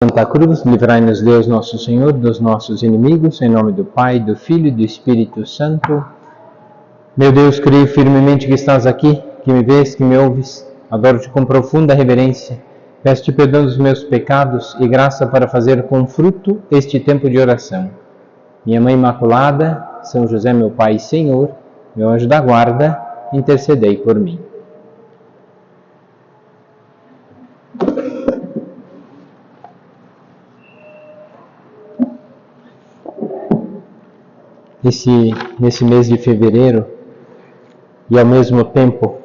Santa Cruz, livrai-nos Deus nosso Senhor dos nossos inimigos, em nome do Pai, do Filho e do Espírito Santo. Meu Deus, creio firmemente que estás aqui, que me vês, que me ouves. Adoro-te com profunda reverência. Peço-te perdão dos meus pecados e graça para fazer com fruto este tempo de oração. Minha Mãe Imaculada, São José, meu Pai e Senhor, meu anjo da guarda, intercedei por mim. Nesse mês de fevereiro, e ao mesmo tempo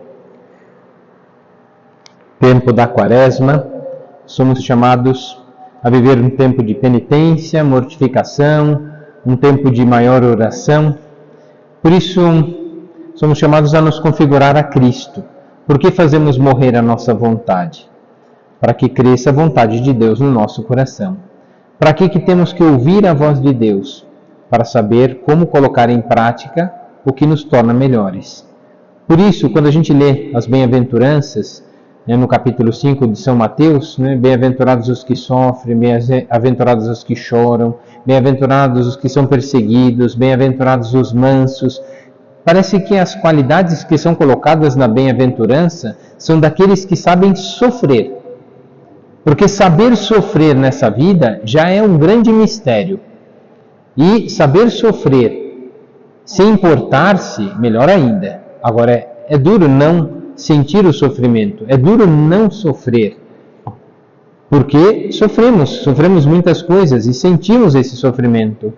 da Quaresma, somos chamados a viver um tempo de penitência, mortificação, um tempo de maior oração. Por isso, somos chamados a nos configurar a Cristo. Por que fazemos morrer a nossa vontade? Para que cresça a vontade de Deus no nosso coração. Para que temos que ouvir a voz de Deus? Para saber como colocar em prática o que nos torna melhores. Por isso, quando a gente lê as bem-aventuranças, no capítulo 5 de São Mateus, bem-aventurados os que sofrem, bem-aventurados os que choram, bem-aventurados os que são perseguidos, bem-aventurados os mansos. Parece que as qualidades que são colocadas na bem-aventurança são daqueles que sabem sofrer. Porque saber sofrer nessa vida já é um grande mistério. E saber sofrer sem importar-se, melhor ainda. Agora, é duro não sentir o sofrimento, é duro não sofrer. Porque sofremos muitas coisas e sentimos esse sofrimento.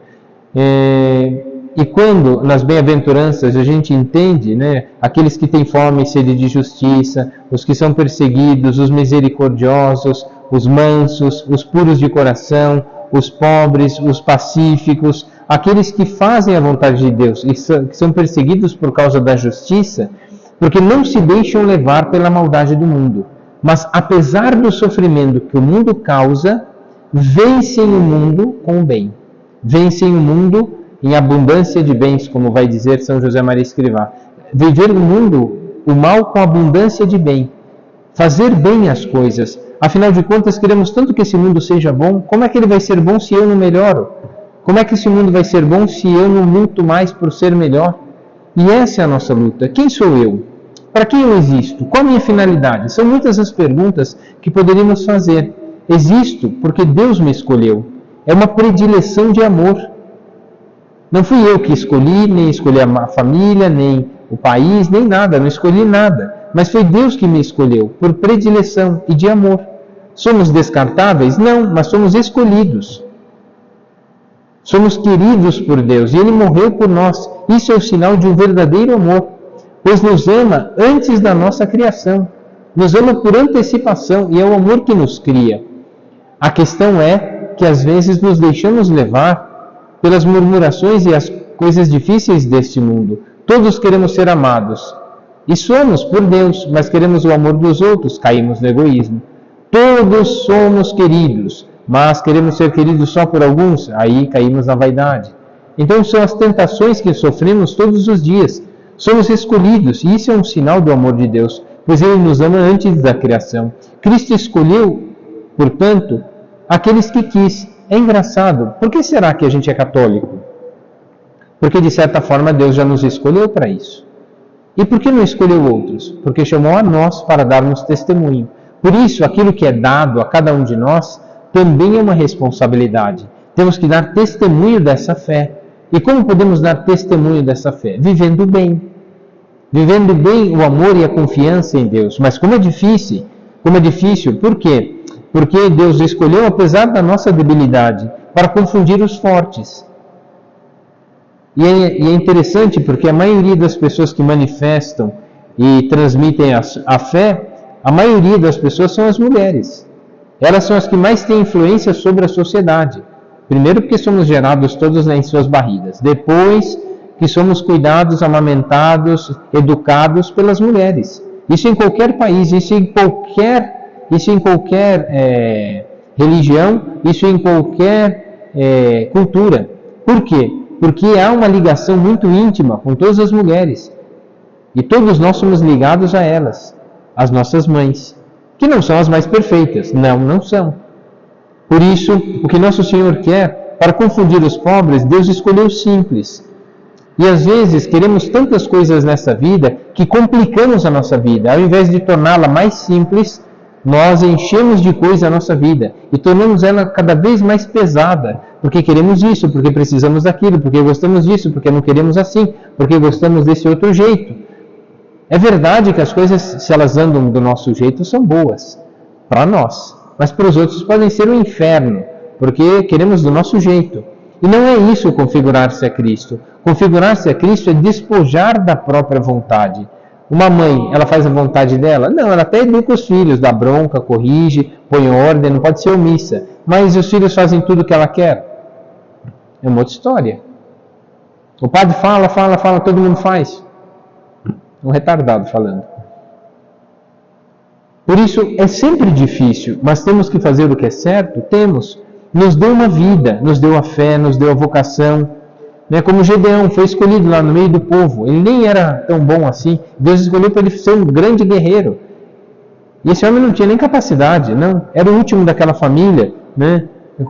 E quando nas bem-aventuranças a gente entende, aqueles que têm fome e sede de justiça, os que são perseguidos, os misericordiosos, os mansos, os puros de coração, os pobres, os pacíficos, aqueles que fazem a vontade de Deus e que são perseguidos por causa da justiça, porque não se deixam levar pela maldade do mundo. Mas apesar do sofrimento que o mundo causa, vencem o mundo com o bem. Vencem o mundo em abundância de bens, como vai dizer São José Maria Escrivá. Viver no mundo, o mal com abundância de bem. Fazer bem as coisas. Afinal de contas, queremos tanto que esse mundo seja bom. Como é que ele vai ser bom se eu não melhoro? Como é que esse mundo vai ser bom se eu não luto mais por ser melhor? E essa é a nossa luta. Quem sou eu? Para quem eu existo? Qual a minha finalidade? São muitas as perguntas que poderíamos fazer. Existo porque Deus me escolheu. É uma predileção de amor. Não fui eu que escolhi, nem escolhi a família, nem o país, nem nada. Não escolhi nada. Mas foi Deus que me escolheu, por predileção e de amor. Somos descartáveis? Não, mas somos escolhidos. Somos queridos por Deus e Ele morreu por nós. Isso é o sinal de um verdadeiro amor, pois nos ama antes da nossa criação. Nos ama por antecipação e é o amor que nos cria. A questão é que às vezes nos deixamos levar pelas murmurações e as coisas difíceis deste mundo. Todos queremos ser amados. E somos por Deus, mas queremos o amor dos outros, caímos no egoísmo. Todos somos queridos, mas queremos ser queridos só por alguns, aí caímos na vaidade. Então são as tentações que sofremos todos os dias. Somos escolhidos, e isso é um sinal do amor de Deus, pois Ele nos ama antes da criação. Cristo escolheu, portanto, aqueles que quis. É engraçado, por que será que a gente é católico? Porque de certa forma Deus já nos escolheu para isso. E por que não escolheu outros? Porque chamou a nós para darmos testemunho. Por isso, aquilo que é dado a cada um de nós também é uma responsabilidade. Temos que dar testemunho dessa fé. E como podemos dar testemunho dessa fé? Vivendo bem. Vivendo bem o amor e a confiança em Deus. Mas como é difícil. Por quê? Porque Deus escolheu, apesar da nossa debilidade, para confundir os fortes. E é interessante porque a maioria das pessoas que manifestam e transmitem a fé, a maioria das pessoas são as mulheres. Elas são as que mais têm influência sobre a sociedade. Primeiro porque somos gerados todos em suas barrigas. Depois que somos cuidados, amamentados, educados pelas mulheres. Isso em qualquer país, isso em qualquer religião, isso em qualquer cultura. Por quê? Porque há uma ligação muito íntima com todas as mulheres. E todos nós somos ligados a elas, as nossas mães. que não são as mais perfeitas. Não são. Por isso, o que nosso Senhor quer, para confundir os pobres, Deus escolheu o simples. E às vezes queremos tantas coisas nessa vida que complicamos a nossa vida. Ao invés de torná-la mais simples, nós enchemos de coisa a nossa vida e tornamos ela cada vez mais pesada, porque queremos isso, porque precisamos daquilo, porque gostamos disso, porque não queremos assim, porque gostamos desse outro jeito. É verdade que as coisas, se elas andam do nosso jeito, são boas para nós, mas para os outros podem ser um inferno, porque queremos do nosso jeito. E não é isso configurar-se a Cristo. Configurar-se a Cristo é despojar da própria vontade. Uma mãe, ela faz a vontade dela? Não, ela até educa os filhos, dá bronca, corrige, põe ordem, não pode ser omissa. Mas os filhos fazem tudo o que ela quer? É uma outra história. O padre fala, todo mundo faz. Um retardado falando. Por isso, é sempre difícil, mas temos que fazer o que é certo? Temos. Nos deu uma vida, nos deu a fé, nos deu a vocação. Como Gedeão foi escolhido lá no meio do povo. Ele nem era tão bom assim. Deus escolheu para ele ser um grande guerreiro. E esse homem não tinha nem capacidade, não. Era o último daquela família.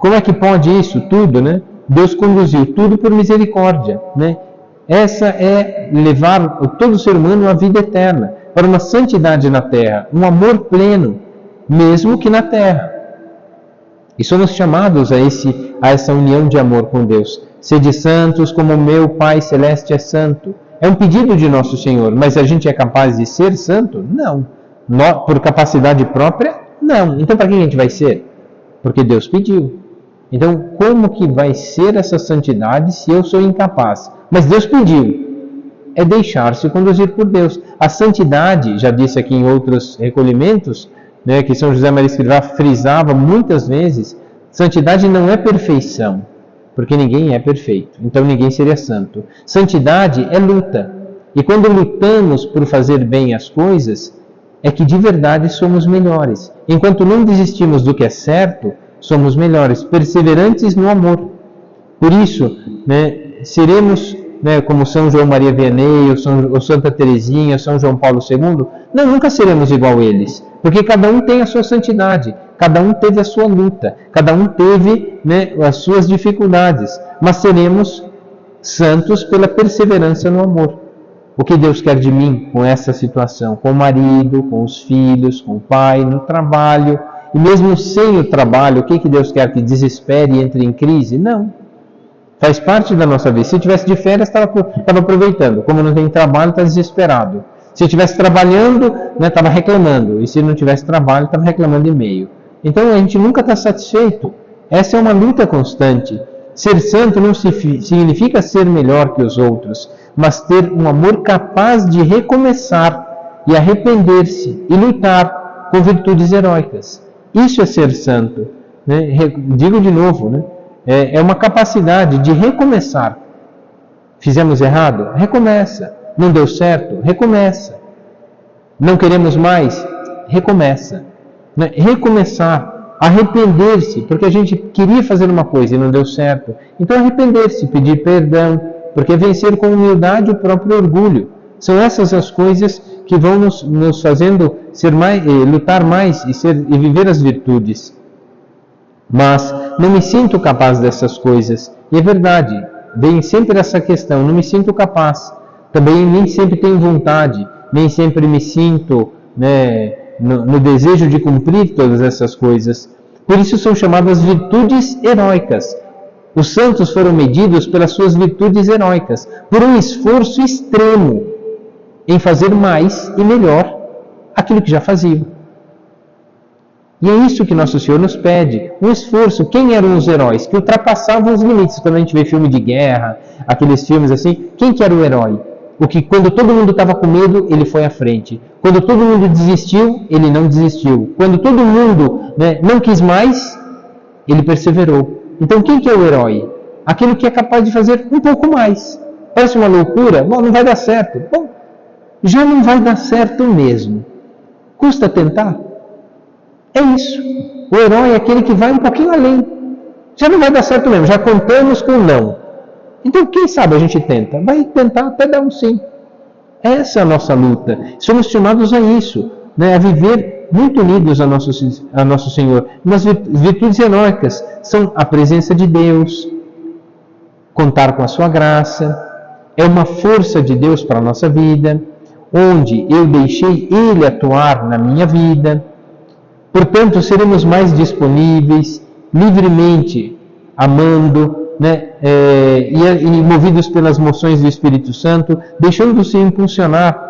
Como é que pode isso? Tudo, Deus conduziu tudo por misericórdia. Essa é levar todo ser humano à vida eterna, para uma santidade na terra, um amor pleno, mesmo que na terra. E somos chamados a essa união de amor com Deus. Sede santos como meu Pai Celeste é santo. É um pedido de nosso Senhor, mas a gente é capaz de ser santo? Não. Por capacidade própria? Não. Então para que a gente vai ser? Porque Deus pediu. Então como que vai ser essa santidade se eu sou incapaz? Mas Deus pediu. É deixar-se conduzir por Deus. A santidade, já disse aqui em outros recolhimentos, que São José Maria Escrivá frisava muitas vezes, santidade não é perfeição, porque ninguém é perfeito, então ninguém seria santo. Santidade é luta, e quando lutamos por fazer bem as coisas, é que de verdade somos melhores. Enquanto não desistimos do que é certo, somos melhores, perseverantes no amor. Por isso, seremos como São João Maria Vianney, ou Santa Teresinha, São João Paulo II, nunca seremos igual a eles, porque cada um tem a sua santidade, cada um teve a sua luta, cada um teve as suas dificuldades, mas seremos santos pela perseverança no amor. O que Deus quer de mim com essa situação, com o marido, com os filhos, com o pai, no trabalho, e mesmo sem o trabalho, o que Deus quer? Que desespere e entre em crise? Não. Faz parte da nossa vida. Se eu tivesse de férias, estava aproveitando. Como não tem trabalho, está desesperado. Se eu estivesse trabalhando, estava reclamando. E se não tivesse trabalho, estava reclamando e-mail. Então a gente nunca está satisfeito. Essa é uma luta constante. Ser santo não significa ser melhor que os outros, mas ter um amor capaz de recomeçar e arrepender-se e lutar com virtudes heróicas. Isso é ser santo. Digo de novo, é uma capacidade de recomeçar. Fizemos errado? Recomeça. Não deu certo? Recomeça. Não queremos mais? Recomeça. Recomeçar. Arrepender-se, porque a gente queria fazer uma coisa e não deu certo. Então arrepender-se, pedir perdão, porque vencer com humildade o próprio orgulho. São essas as coisas que vão nos fazendo lutar mais e viver as virtudes. Mas não me sinto capaz dessas coisas. E é verdade, vem sempre essa questão, não me sinto capaz. Também nem sempre tenho vontade, nem sempre me sinto no desejo de cumprir todas essas coisas. Por isso são chamadas virtudes heróicas. Os santos foram medidos pelas suas virtudes heróicas, por um esforço extremo em fazer mais e melhor aquilo que já faziam. E é isso que Nosso Senhor nos pede, um esforço. Quem eram os heróis? Que ultrapassavam os limites. Quando a gente vê filme de guerra, aqueles filmes assim, quem que era o herói? O que quando todo mundo estava com medo, ele foi à frente. Quando todo mundo desistiu, ele não desistiu. Quando todo mundo não quis mais, ele perseverou. Então quem que é o herói? Aquele que é capaz de fazer um pouco mais. Parece uma loucura? Bom, não vai dar certo. Bom, já não vai dar certo mesmo. Custa tentar? É isso. O herói é aquele que vai um pouquinho além. Já não vai dar certo mesmo, já contamos com não. Então, quem sabe a gente tenta? Vai tentar até dar um sim. Essa é a nossa luta. Somos chamados a isso, a viver muito unidos a nosso Senhor. Umas virtudes heróicas são a presença de Deus, contar com a sua graça, é uma força de Deus para a nossa vida, onde eu deixei Ele atuar na minha vida. Portanto, seremos mais disponíveis, livremente amando, e movidos pelas moções do Espírito Santo, deixando-se impulsionar.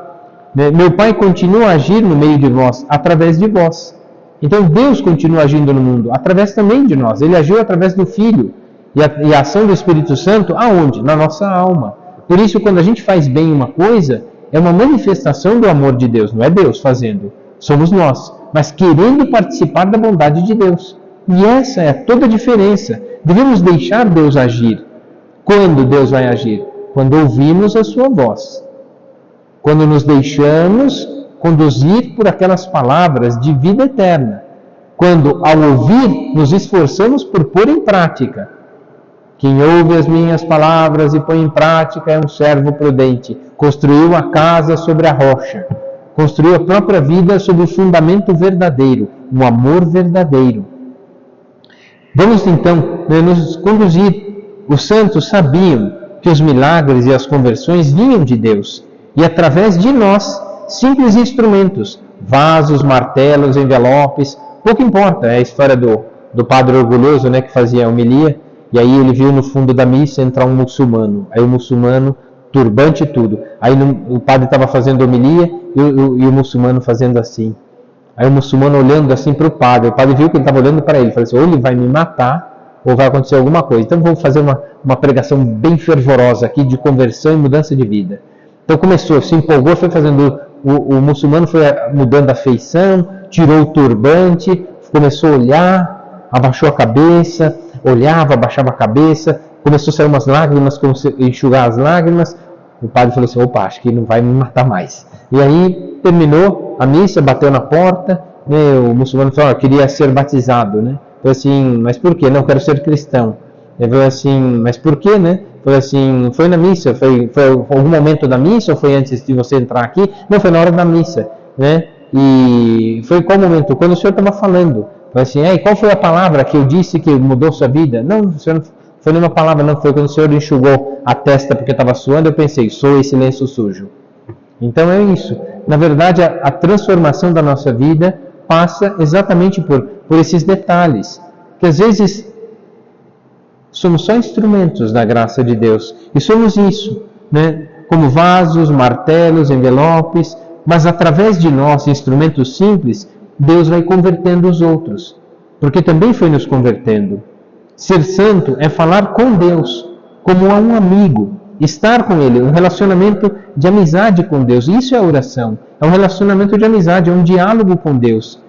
Meu Pai continua a agir no meio de vós, através de vós. Então Deus continua agindo no mundo, através também de nós. Ele agiu através do Filho. E a ação do Espírito Santo, aonde? Na nossa alma. Por isso, quando a gente faz bem uma coisa, é uma manifestação do amor de Deus. Não é Deus fazendo, somos nós. Mas querendo participar da bondade de Deus. E essa é toda a diferença. Devemos deixar Deus agir. Quando Deus vai agir? Quando ouvimos a sua voz. Quando nos deixamos conduzir por aquelas palavras de vida eterna. Quando, ao ouvir, nos esforçamos por pôr em prática. Quem ouve as minhas palavras e põe em prática é um servo prudente. Construiu a casa sobre a rocha. Construiu a própria vida sobre o fundamento verdadeiro, um amor verdadeiro. Vamos então nos conduzir. Os santos sabiam que os milagres e as conversões vinham de Deus. E através de nós, simples instrumentos, vasos, martelos, envelopes, pouco importa, é a história do padre orgulhoso, que fazia a homilia, e aí ele viu no fundo da missa entrar um muçulmano, aí o muçulmano, turbante e tudo, aí o padre estava fazendo a homilia e o muçulmano fazendo assim, aí o muçulmano olhando assim para o padre viu que ele estava olhando para ele, falou assim, ou ele vai me matar, ou vai acontecer alguma coisa, então vou fazer uma pregação bem fervorosa aqui de conversão e mudança de vida. Então começou, se empolgou, foi fazendo, o muçulmano foi mudando a feição, tirou o turbante, começou a olhar, abaixou a cabeça, olhava, abaixava a cabeça, começou a sair umas lágrimas, começou a enxugar as lágrimas, o padre falou assim, opa, acho que não vai me matar mais. E aí terminou a missa, bateu na porta, o muçulmano falou, eu queria ser batizado, Falei assim, mas por quê? Não, quero ser cristão. Ele falou assim, mas por quê, Falei assim, foi na missa, foi algum momento da missa ou foi antes de você entrar aqui? Não, foi na hora da missa, E foi qual momento? Quando o senhor estava falando. Falei assim, e qual foi a palavra que eu disse que mudou sua vida? Não, o senhor não foi nenhuma palavra, não, foi quando o senhor enxugou a testa porque estava suando, eu pensei, sou esse lenço sujo. Então é isso. Na verdade, a transformação da nossa vida passa exatamente por esses detalhes, que às vezes somos só instrumentos da graça de Deus. E somos isso, como vasos, martelos, envelopes, mas através de nós, instrumentos simples, Deus vai convertendo os outros, porque também foi nos convertendo. Ser santo é falar com Deus, como a um amigo, estar com Ele, um relacionamento de amizade com Deus. Isso é a oração, é um relacionamento de amizade, é um diálogo com Deus,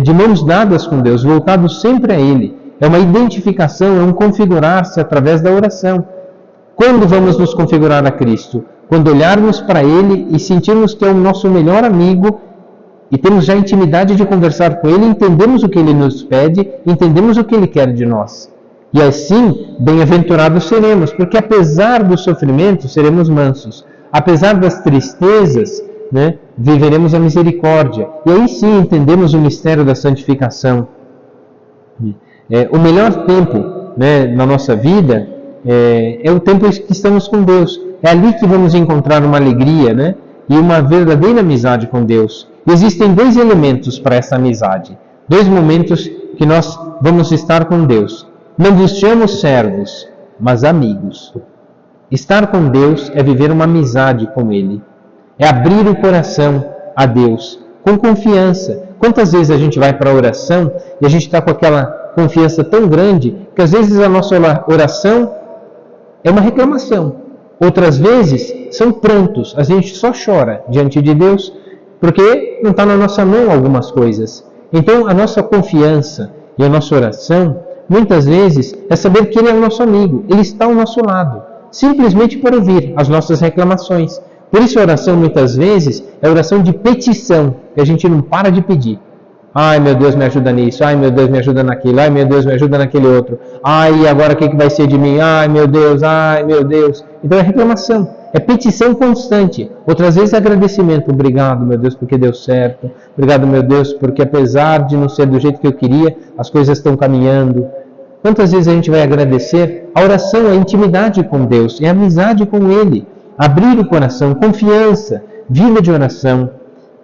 de mãos dadas com Deus, voltado sempre a Ele. É uma identificação, é um configurar-se através da oração. Quando vamos nos configurar a Cristo? Quando olharmos para Ele e sentirmos que é o nosso melhor amigo e temos já intimidade de conversar com Ele, entendemos o que Ele nos pede, entendemos o que Ele quer de nós. E assim, bem-aventurados seremos, porque apesar do sofrimento, seremos mansos. Apesar das tristezas, viveremos a misericórdia. E aí sim entendemos o mistério da santificação. O melhor tempo na nossa vida é o tempo que estamos com Deus. É ali que vamos encontrar uma alegria e uma verdadeira amizade com Deus. E existem dois elementos para essa amizade. Dois momentos que nós vamos estar com Deus. Não vos chamo servos, mas amigos. Estar com Deus é viver uma amizade com Ele. É abrir o coração a Deus com confiança. Quantas vezes a gente vai para a oração e a gente está com aquela confiança tão grande que às vezes a nossa oração é uma reclamação. Outras vezes são prantos. A gente só chora diante de Deus porque não está na nossa mão algumas coisas. Então a nossa confiança e a nossa oração muitas vezes é saber que Ele é o nosso amigo. Ele está ao nosso lado. Simplesmente por ouvir as nossas reclamações. Por isso a oração muitas vezes é oração de petição, que a gente não para de pedir. Ai meu Deus, me ajuda nisso. Ai meu Deus, me ajuda naquilo. Ai meu Deus, me ajuda naquele outro. Ai, agora o que vai ser de mim? Ai meu Deus, ai meu Deus. Então é reclamação. É petição constante. Outras vezes agradecimento. Obrigado, meu Deus, porque deu certo. Obrigado, meu Deus, porque apesar de não ser do jeito que eu queria, as coisas estão caminhando. Quantas vezes a gente vai agradecer? A oração é intimidade com Deus, é amizade com Ele. Abrir o coração, confiança, vida de oração,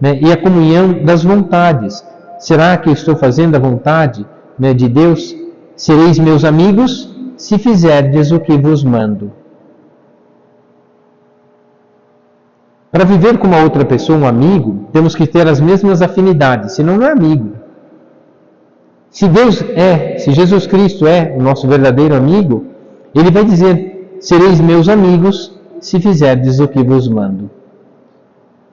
né? E a comunhão das vontades. Será que eu estou fazendo a vontade, né, de Deus? Sereis meus amigos se fizerdes o que vos mando. Para viver com uma outra pessoa, um amigo, temos que ter as mesmas afinidades, senão não é amigo. Se Jesus Cristo é o nosso verdadeiro amigo, Ele vai dizer, sereis meus amigos se fizerdes o que vos mando.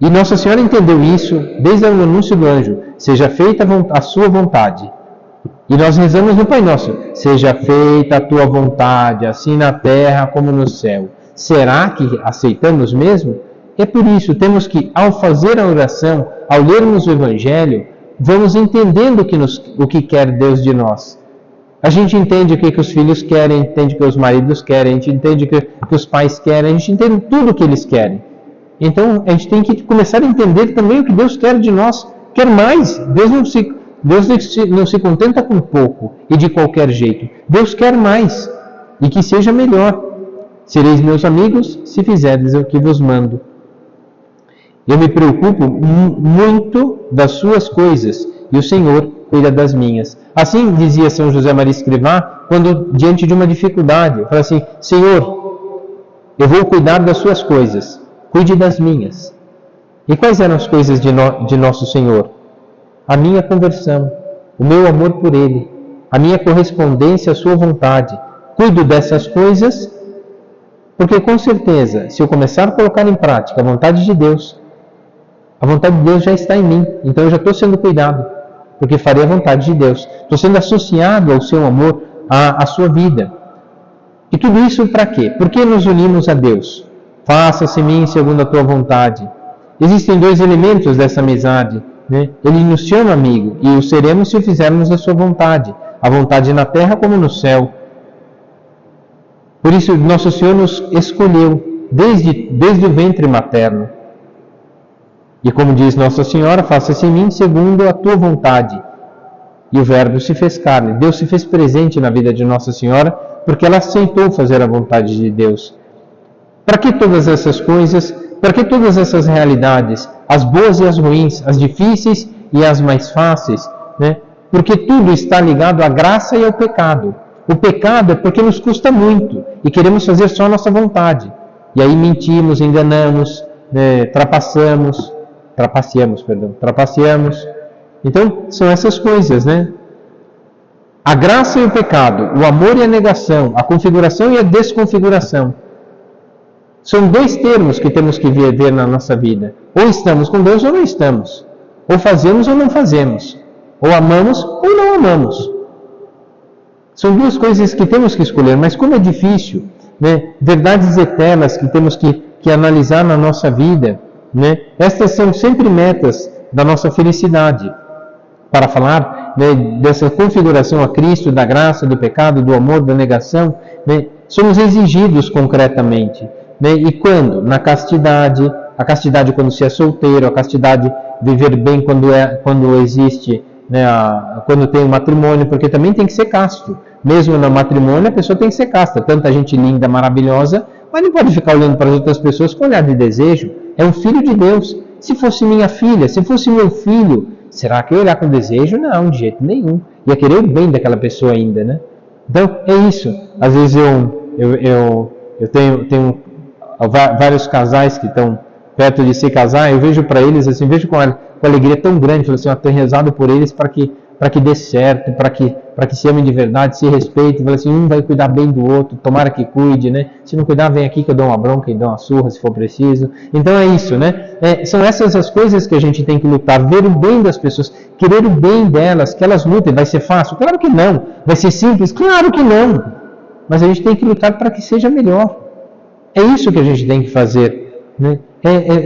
E Nossa Senhora entendeu isso desde o anúncio do anjo, seja feita a sua vontade. E nós rezamos no Pai Nosso, seja feita a tua vontade, assim na terra como no céu. Será que aceitamos mesmo? É por isso, temos que, ao fazer a oração, ao lermos o Evangelho, vamos entendendo o que quer Deus de nós. A gente entende o que os filhos querem, entende o que os maridos querem, a gente entende o que os pais querem, a gente entende tudo o que eles querem. Então, a gente tem que começar a entender também o que Deus quer de nós. Quer mais. Deus não se contenta com pouco e de qualquer jeito. Deus quer mais e que seja melhor. Sereis meus amigos se fizerdes o que vos mando. Eu me preocupo muito das suas coisas e o Senhor cuida das minhas. Assim dizia São José Maria Escrivá, quando diante de uma dificuldade, fala assim, Senhor, eu vou cuidar das suas coisas, cuide das minhas. E quais eram as coisas de nosso Senhor? A minha conversão, o meu amor por Ele, a minha correspondência à sua vontade. Cuido dessas coisas, porque com certeza, se eu começar a colocar em prática a vontade de Deus já está em mim, então eu já estou sendo cuidado, porque farei a vontade de Deus. Estou sendo associado ao seu amor, à sua vida. E tudo isso para quê? Por que nos unimos a Deus? Faça-se em mim segundo a tua vontade. Existem dois elementos dessa amizade, né? Ele nos chama amigo, e o seremos se o fizermos a sua vontade. A vontade na terra como no céu. Por isso, Nosso Senhor nos escolheu desde o ventre materno. E como diz Nossa Senhora, faça-se em mim segundo a tua vontade. E o Verbo se fez carne. Deus se fez presente na vida de Nossa Senhora, porque ela aceitou fazer a vontade de Deus. Para que todas essas coisas? Para que todas essas realidades? As boas e as ruins, as difíceis e as mais fáceis, né? Porque tudo está ligado à graça e ao pecado. O pecado é porque nos custa muito e queremos fazer só a nossa vontade. E aí mentimos, enganamos, né? Trapaceamos. Então, são essas coisas, né? A graça e o pecado, o amor e a negação, a configuração e a desconfiguração. São dois termos que temos que viver na nossa vida. Ou estamos com Deus ou não estamos. Ou fazemos ou não fazemos. Ou amamos ou não amamos. São duas coisas que temos que escolher, mas como é difícil, né? Verdades eternas que temos que analisar na nossa vida, né? Estas são sempre metas da nossa felicidade. Para falar, né, dessa configuração a Cristo, da graça, do pecado, do amor, da negação, né, somos exigidos concretamente. Né? E quando? Na castidade, a castidade quando se é solteiro, a castidade viver bem quando existe, né, quando tem um matrimônio, porque também tem que ser casto. Mesmo no matrimônio a pessoa tem que ser casta. Tanta gente linda, maravilhosa, mas não pode ficar olhando para as outras pessoas com olhar de desejo. É um filho de Deus. Se fosse minha filha, se fosse meu filho, será que eu ia olhar com desejo? Não, de jeito nenhum. Ia querer o bem daquela pessoa ainda, né? Então, é isso. Às vezes eu tenho vários casais que estão perto de se casar, eu vejo para eles, assim, vejo com alegria tão grande, falo assim, eu tenho rezado por eles para que dê certo, para que se amem de verdade, se respeitem, falo assim, um vai cuidar bem do outro, tomara que cuide, né? Se não cuidar, vem aqui que eu dou uma bronca e dou uma surra, se for preciso. Então é isso, né? São essas as coisas que a gente tem que lutar, ver o bem das pessoas, querer o bem delas, que elas lutem. Vai ser fácil? Claro que não. Vai ser simples? Claro que não. Mas a gente tem que lutar para que seja melhor. É isso que a gente tem que fazer, né?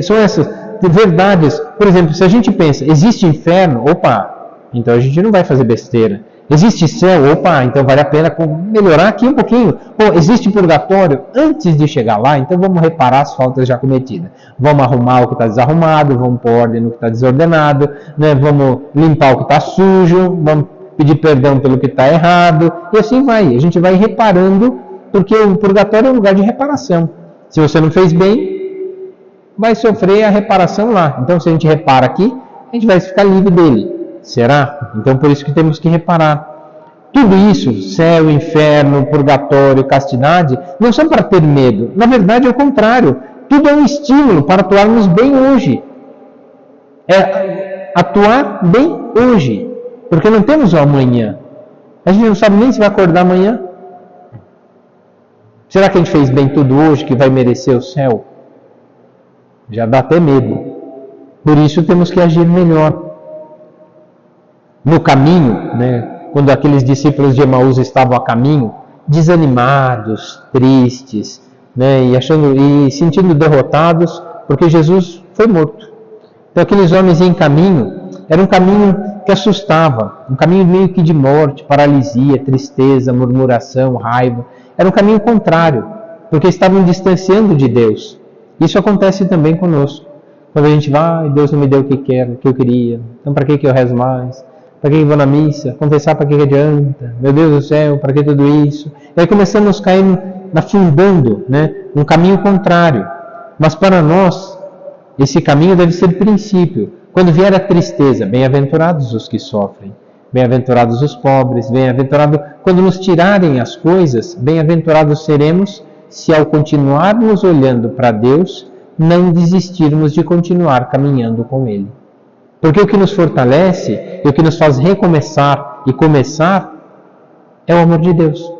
São essas verdades. Por exemplo, se a gente pensa, existe inferno? Opa! Então a gente não vai fazer besteira. Existe céu? Opa, então vale a pena melhorar aqui um pouquinho. Pô, existe purgatório? Antes de chegar lá, então vamos reparar as faltas já cometidas. Vamos arrumar o que está desarrumado, vamos pôr ordem no que está desordenado, né? Vamos limpar o que está sujo, vamos pedir perdão pelo que está errado, e assim vai. A gente vai reparando, porque o purgatório é um lugar de reparação. Se você não fez bem, vai sofrer a reparação lá. Então, se a gente repara aqui, a gente vai ficar livre dele. Será? Então, por isso que temos que reparar. Tudo isso, céu, inferno, purgatório, castidade, não são para ter medo. Na verdade, é o contrário. Tudo é um estímulo para atuarmos bem hoje. É atuar bem hoje. Porque não temos o amanhã. A gente não sabe nem se vai acordar amanhã. Será que a gente fez bem tudo hoje que vai merecer o céu? Já dá até medo. Por isso temos que agir melhor. No caminho, né, quando aqueles discípulos de Emaús estavam a caminho, desanimados, tristes, né, e sentindo derrotados, porque Jesus foi morto. Então aqueles homens em caminho, era um caminho que assustava, um caminho meio que de morte, paralisia, tristeza, murmuração, raiva. Era um caminho contrário, porque estavam distanciando de Deus. Isso acontece também conosco. Quando a gente vai, Deus não me deu o que eu queria, então para que eu rezo mais? Para que eu vou na missa? Confessar para que adianta? Meu Deus do céu, para que tudo isso? E aí começamos a cair afundando, né, um caminho contrário. Mas para nós, esse caminho deve ser princípio. Quando vier a tristeza, bem-aventurados os que sofrem, bem-aventurados os pobres, bem-aventurado quando nos tirarem as coisas, bem-aventurados seremos se ao continuarmos olhando para Deus, não desistirmos de continuar caminhando com Ele. Porque o que nos fortalece e o que nos faz recomeçar e começar é o amor de Deus.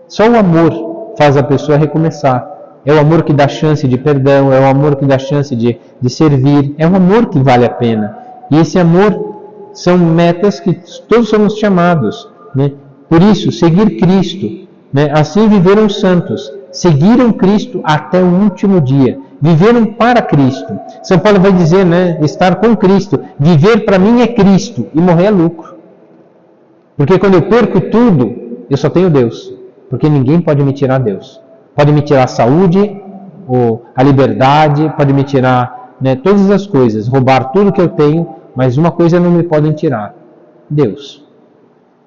Só o amor faz a pessoa recomeçar. É o amor que dá chance de perdão, é o amor que dá chance de servir, é o amor que vale a pena. E esse amor são metas que todos somos chamados, né? Por isso, seguir Cristo, né? Assim viveram os santos, seguiram Cristo até o último dia. Viveram para Cristo. São Paulo vai dizer, né, estar com Cristo. Viver para mim é Cristo e morrer é lucro. Porque quando eu perco tudo, eu só tenho Deus. Porque ninguém pode me tirar Deus. Pode me tirar a saúde, a liberdade, pode me tirar, né, todas as coisas, roubar tudo que eu tenho, mas uma coisa não me podem tirar: Deus.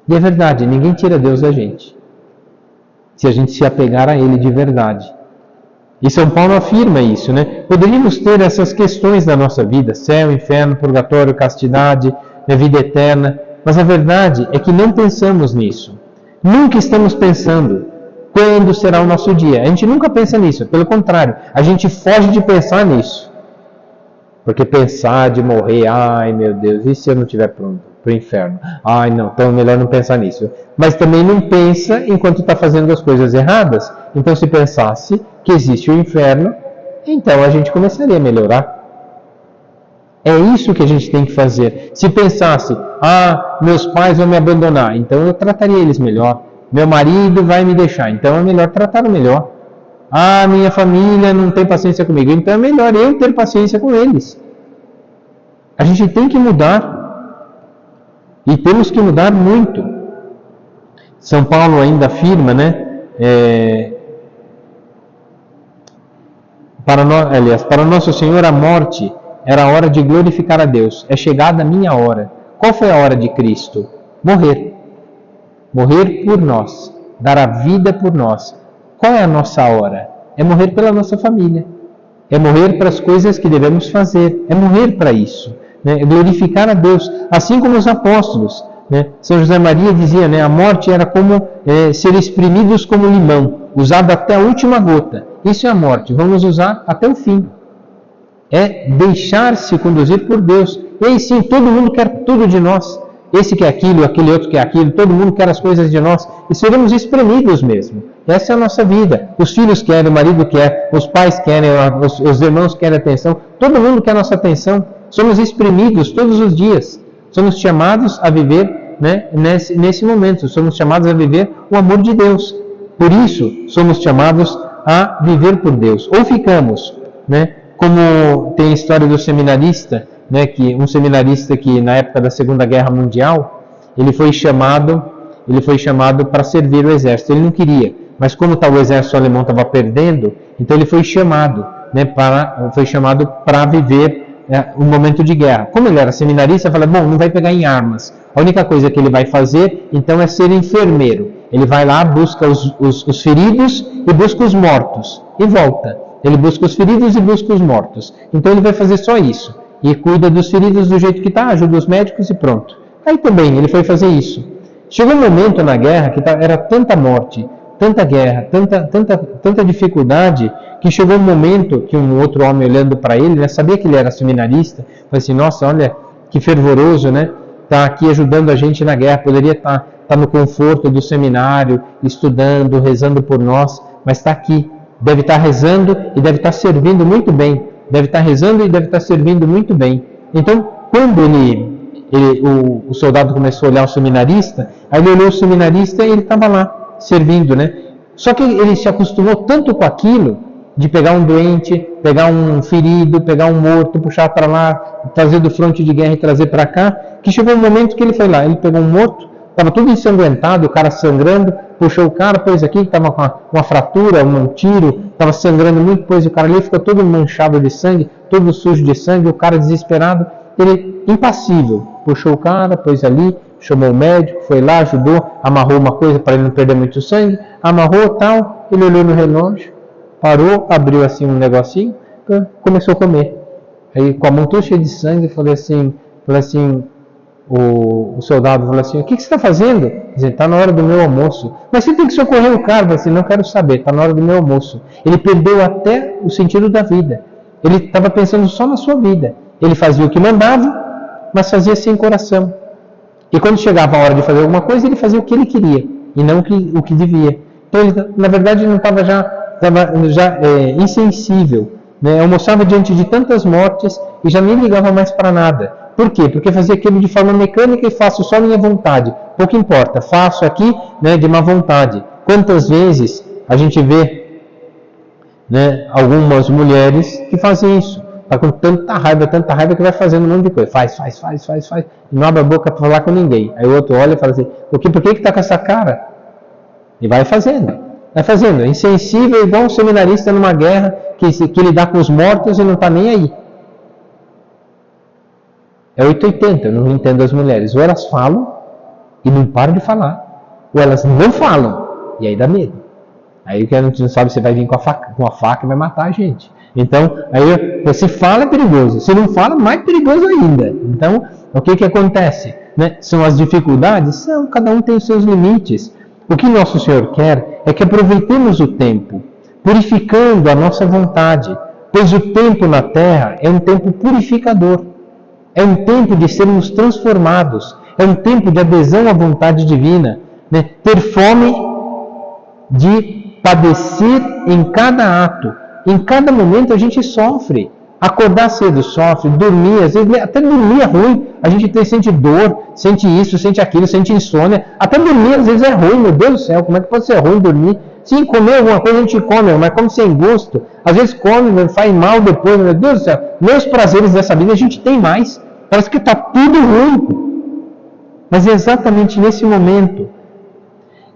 E é verdade, ninguém tira Deus da gente. Se a gente se apegar a Ele de verdade. E São Paulo afirma isso, né? Poderíamos ter essas questões na nossa vida, céu, inferno, purgatório, castidade, vida eterna, mas a verdade é que não pensamos nisso. Nunca estamos pensando quando será o nosso dia. A gente nunca pensa nisso, pelo contrário, a gente foge de pensar nisso. Porque pensar de morrer, ai meu Deus, e se eu não estiver pronto para o inferno? Ai não, então é melhor não pensar nisso. Mas também não pensa enquanto está fazendo as coisas erradas. Então se pensasse que existe o inferno, então a gente começaria a melhorar. É isso que a gente tem que fazer. Se pensasse, meus pais vão me abandonar, então eu trataria eles melhor. Meu marido vai me deixar, então é melhor tratá-lo melhor. Minha família não tem paciência comigo, então é melhor eu ter paciência com eles. A gente tem que mudar. E temos que mudar muito. São Paulo ainda afirma, né? Para Nosso Senhor a morte era a hora de glorificar a Deus. É chegada a minha hora. Qual foi a hora de Cristo? Morrer. Morrer por nós. Dar a vida por nós. Qual é a nossa hora? É morrer pela nossa família. É morrer para as coisas que devemos fazer. É morrer para isso. Né? É glorificar a Deus. Assim como os apóstolos. Né? São José Maria dizia, né? A morte era como ser espremidos como limão. Usado até a última gota. Isso é a morte. Vamos usar até o fim. É deixar-se conduzir por Deus. E aí sim, todo mundo quer tudo de nós. Esse quer aquilo, aquele outro quer aquilo. Todo mundo quer as coisas de nós. E seremos espremidos mesmo. Essa é a nossa vida. Os filhos querem, o marido quer, os pais querem, os irmãos querem atenção. Todo mundo quer a nossa atenção. Somos espremidos todos os dias. Somos chamados a viver, né, nesse momento. Somos chamados a viver o amor de Deus. Por isso, somos chamados a viver por Deus. Ou ficamos, né, como tem a história do seminarista, né, um seminarista que na época da Segunda Guerra Mundial, ele foi chamado ele foi chamado para servir o exército. Ele não queria, mas como o exército alemão estava perdendo, então ele foi chamado, né, para viver um momento de guerra. Como ele era seminarista, fala, bom, não vai pegar em armas. A única coisa que ele vai fazer, então, é ser enfermeiro. Ele vai lá, busca os feridos e busca os mortos. E volta. Ele busca os feridos e busca os mortos. Então ele vai fazer só isso. E cuida dos feridos do jeito que está, ajuda os médicos e pronto. Aí também ele foi fazer isso. Chegou um momento na guerra que era tanta morte, tanta guerra, tanta dificuldade, que chegou um momento que um outro homem olhando para ele, né, sabia que ele era seminarista, falou assim, nossa, olha que fervoroso, né? Está aqui ajudando a gente na guerra, poderia estar no conforto do seminário, estudando, rezando por nós, mas está aqui, deve estar rezando e deve estar servindo muito bem, deve estar rezando e deve estar servindo muito bem. Então, quando o soldado começou a olhar o seminarista, aí ele olhou o seminarista e ele estava lá, servindo, né? Só que ele se acostumou tanto com aquilo, de pegar um doente, pegar um ferido, pegar um morto, puxar para lá, trazer do fronte de guerra e trazer para cá, que chegou um momento que ele foi lá, ele pegou um morto, estava tudo ensanguentado, o cara sangrando, puxou o cara, pôs aqui, estava com uma fratura, um tiro, estava sangrando muito, pôs o cara ali, ficou todo manchado de sangue, todo sujo de sangue, o cara desesperado, ele impassível, puxou o cara, pôs ali, chamou o médico, foi lá, ajudou, amarrou uma coisa para ele não perder muito sangue, amarrou tal, ele olhou no relógio, parou, abriu assim um negocinho, começou a comer. Aí com a mão toda cheia de sangue, falei assim, o soldado falou assim, o que você está fazendo? Está na hora do meu almoço. Mas você tem que socorrer o cara. Eu falei, não quero saber, está na hora do meu almoço. Ele perdeu até o sentido da vida. Ele estava pensando só na sua vida. Ele fazia o que mandava, mas fazia sem coração. E quando chegava a hora de fazer alguma coisa, ele fazia o que ele queria, e não o que devia. Então ele, na verdade, não estava já insensível, né? Almoçava diante de tantas mortes e já nem ligava mais para nada. Por quê? Porque fazia aquilo de forma mecânica e faço só minha vontade. Pouco importa, faço aqui, né, de má vontade. Quantas vezes a gente vê, né, algumas mulheres que fazem isso? Está com tanta raiva que vai fazendo um monte de coisa. Faz. E não abre a boca para falar com ninguém. Aí o outro olha e fala assim, por que está com essa cara? E vai fazendo. Insensível, igual um seminarista numa guerra que lidar com os mortos e não está nem aí. É 880, eu não entendo as mulheres. Ou elas falam e não param de falar, ou elas não falam, e aí dá medo. Aí a gente não sabe se vai vir com a faca e vai matar a gente. Então, aí você fala é perigoso, se não fala, mais perigoso ainda. Então, o que acontece? Né? São as dificuldades? Cada um tem os seus limites. O que nosso Senhor quer é que aproveitemos o tempo, purificando a nossa vontade, pois o tempo na terra é um tempo purificador. É um tempo de sermos transformados. É um tempo de adesão à vontade divina. Né? Ter fome de padecer em cada ato. Em cada momento a gente sofre. Acordar cedo sofre, dormir, às vezes até dormir é ruim. A gente sente dor, sente isso, sente aquilo, sente insônia. Até dormir às vezes é ruim, meu Deus do céu, como é que pode ser ruim dormir? Sim, comer alguma coisa a gente come, mas come sem gosto. Às vezes come, faz mal depois, meu Deus do céu. Meus prazeres dessa vida a gente tem mais. Parece que está tudo ruim. Mas é exatamente nesse momento,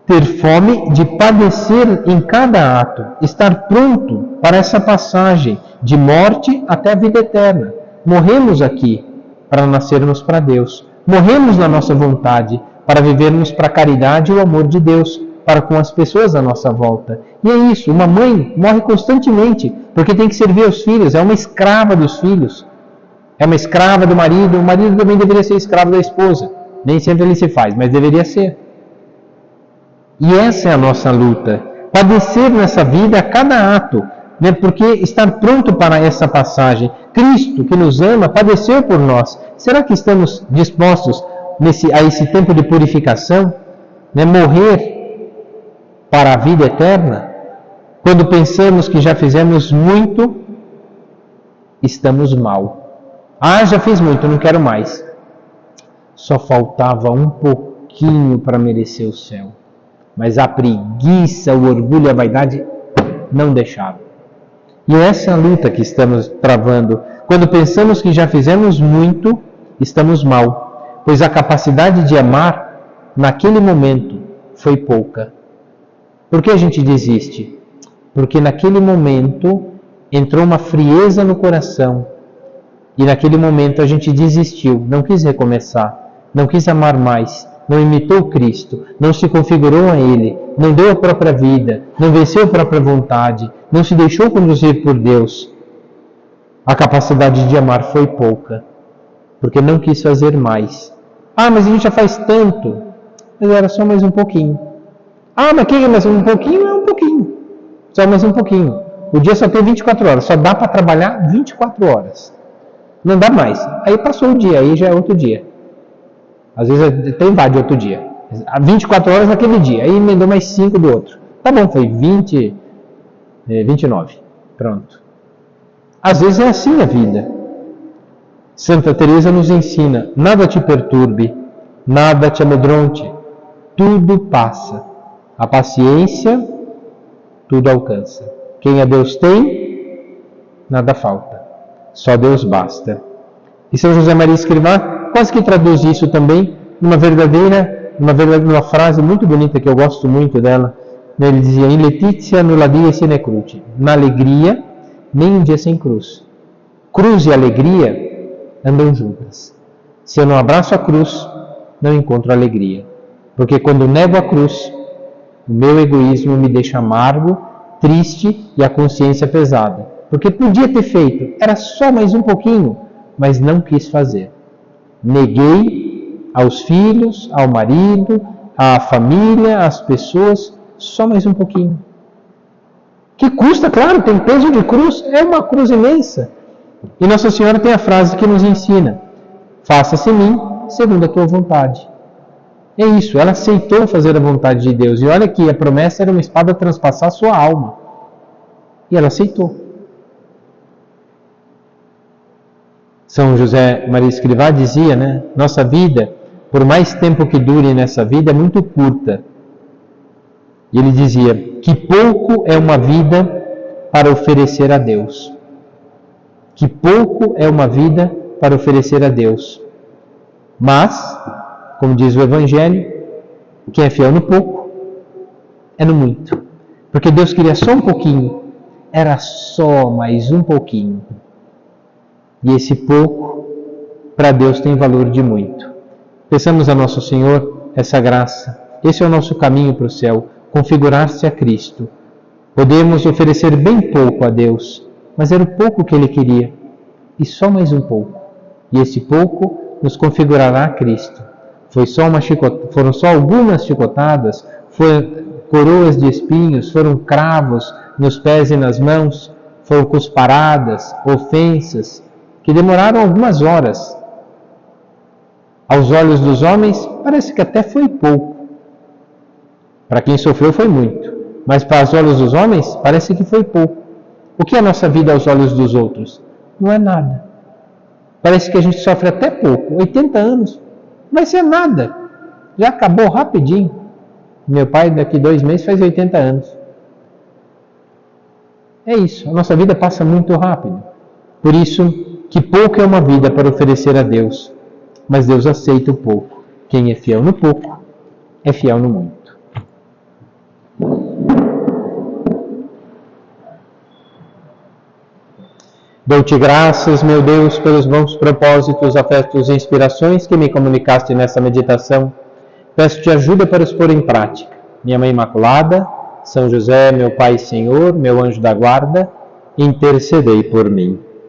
ter fome de padecer em cada ato, estar pronto para essa passagem de morte até a vida eterna. Morremos aqui para nascermos para Deus. Morremos na nossa vontade para vivermos para a caridade e o amor de Deus, para com as pessoas à nossa volta. E é isso, uma mãe morre constantemente, porque tem que servir aos filhos, é uma escrava dos filhos. É uma escrava do marido, o marido também deveria ser escravo da esposa. Nem sempre ele se faz, mas deveria ser. E essa é a nossa luta. Padecer nessa vida a cada ato, né? Porque estar pronto para essa passagem. Cristo, que nos ama, padeceu por nós. Será que estamos dispostos a esse tempo de purificação? Né? Morrer para a vida eterna? Quando pensamos que já fizemos muito, estamos mal. Já fiz muito, não quero mais. Só faltava um pouquinho para merecer o céu. Mas a preguiça, o orgulho e a vaidade não deixaram. E essa é a luta que estamos travando. Quando pensamos que já fizemos muito, estamos mal. Pois a capacidade de amar, naquele momento, foi pouca. Por que a gente desiste? Porque naquele momento entrou uma frieza no coração e naquele momento a gente desistiu, não quis recomeçar, não quis amar mais, não imitou Cristo, não se configurou a Ele, não deu a própria vida, não venceu a própria vontade, não se deixou conduzir por Deus. A capacidade de amar foi pouca, porque não quis fazer mais. Ah, mas a gente já faz tanto. Mas era só mais um pouquinho. Ah, mas que mais um pouquinho? É um pouquinho. Só mais um pouquinho. O dia só tem 24 horas, só dá para trabalhar 24 horas. Não dá mais. Aí passou o dia, aí já é outro dia. Às vezes até invade outro dia. 24 horas naquele dia, aí emendou mais 5 do outro. Tá bom, foi 29. Pronto. Às vezes é assim a vida. Santa Teresa nos ensina: nada te perturbe, nada te amedronte, tudo passa. A paciência, tudo alcança. Quem a Deus tem, nada falta. Só Deus basta. E São José Maria Escrivá quase que traduz isso também numa frase muito bonita que eu gosto muito dela. Ele dizia: in letizia nulla die sine cruce. Na alegria, nem um dia sem cruz. Cruz e alegria andam juntas. Se eu não abraço a cruz, não encontro alegria. Porque quando nego a cruz, o meu egoísmo me deixa amargo, triste e a consciência pesada. Porque podia ter feito, era só mais um pouquinho, mas não quis fazer. Neguei aos filhos, ao marido, à família, às pessoas, só mais um pouquinho. Que custa, claro, tem peso de cruz, é uma cruz imensa. E Nossa Senhora tem a frase que nos ensina: faça-se em mim segundo a tua vontade. É isso, ela aceitou fazer a vontade de Deus. E olha que a promessa era uma espada transpassar a sua alma. E ela aceitou. São José Maria Escrivá dizia, né? Nossa vida, por mais tempo que dure nessa vida, é muito curta. E ele dizia que pouco é uma vida para oferecer a Deus. Que pouco é uma vida para oferecer a Deus. Mas, como diz o Evangelho, quem é fiel no pouco é no muito. Porque Deus queria só um pouquinho, era só mais um pouquinho. E esse pouco, para Deus, tem valor de muito. Peçamos a Nosso Senhor essa graça. Esse é o nosso caminho para o céu, configurar-se a Cristo. Podemos oferecer bem pouco a Deus, mas era o pouco que Ele queria, e só mais um pouco. E esse pouco nos configurará a Cristo. Foram só algumas chicotadas, foram coroas de espinhos, foram cravos nos pés e nas mãos, foram cusparadas, ofensas, que demoraram algumas horas. Aos olhos dos homens, parece que até foi pouco. Para quem sofreu foi muito, mas para os olhos dos homens, parece que foi pouco. O que é a nossa vida aos olhos dos outros? Não é nada. Parece que a gente sofre até pouco. 80 anos, não vai ser nada. Já acabou rapidinho. Meu pai, daqui 2 meses, faz 80 anos. É isso, a nossa vida passa muito rápido. Por isso, que pouco é uma vida para oferecer a Deus. Mas Deus aceita o pouco. Quem é fiel no pouco, é fiel no muito. Dou-te graças, meu Deus, pelos bons propósitos, afetos e inspirações que me comunicaste nessa meditação. Peço-te ajuda para os pôr em prática. Minha Mãe Imaculada, São José, meu Pai e Senhor, meu anjo da guarda, intercedei por mim.